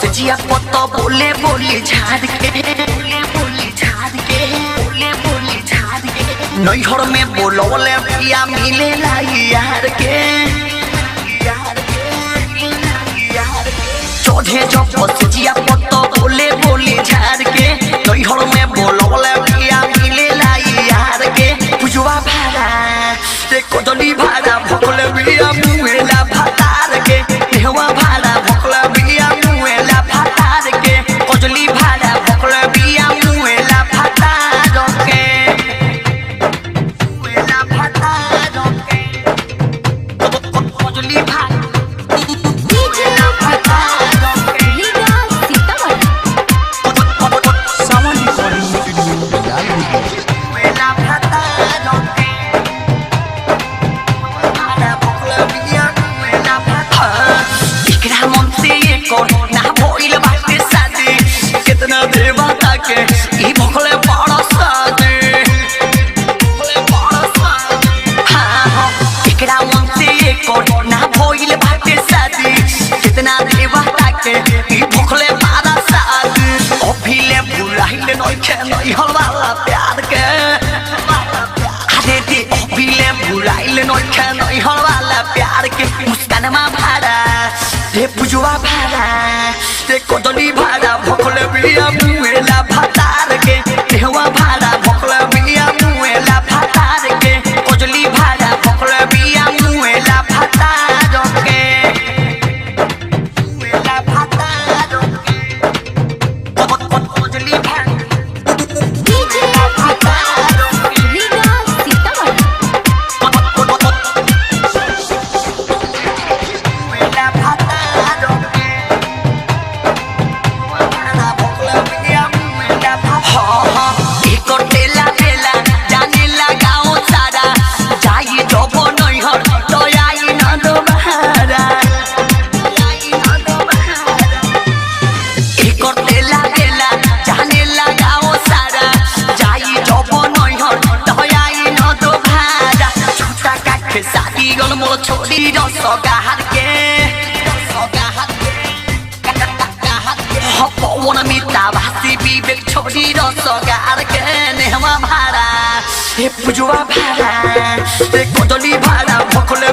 सजिया पत्ता बोले बोले झाड़ के बोले बोले झाड़ के बोले बोले झाड़ के नैहर में बोलौले पिया मिले लाई यार के चौधे जब सजिया पत्ता बोले बोले झाड़ के नैहर में बोलौले पिया मिले लाई यार के पुजवा भाड़ा ते कोदली भाड़ा भोकले बिया मुएला भातार के देहवा भाड़ा भोकले बिया मुएला भातार के कोदली भाड़ा भोकले बिया मुएला भातार के मुएला भातार के कोदली भाड़ा मुएला भातार के लीगा सीतामढ़ी सावन रिकॉर्डिंग मुएला भातार के एकरा मन से एको ना भइल बाटे शादी कितना देवता के ई भोकले बड़ा शादी भोकले बड़ा शादी हां एकरा मन से एको ना भइल बाटे शादी कितना देवता के ई भोकले बड़ा शादी अभिले भुलाइले नइखे नइ हलवाला प्यार के अरे दे अभिले भुलाइले नइखे नइ हलवाला प्यार के मुस्कान मा भाड़ा ते पुजवा भाड़ा ते कोदली भाड़ा भोकले बिया मुएला भातार के देहवा भाड़ा भोकले बिया मुएला भातार के कोदली भाड़ा भोकले बिया मुएला भातार के मुएला भातार के कोदली भाड़ा लीगा सीतामढ़ी मुएला भातार के भोकले बिया मुएला भातार एकर तेला बेला जाने लगाओ सारा जाई जब नैहर तो आई न दोबारा एकर तेला बेला जाने लगाओ सारा जाई जब नैहर तो आई न दोबारा छोटा काखे साथी गल मोर छोड़ी रस गाहर के पवन मिता भासी विवेक छोड़ी रस गार के नेहवा भाड़ा हे पुजवा भाड़ा ते कोदली भाड़ा भोकले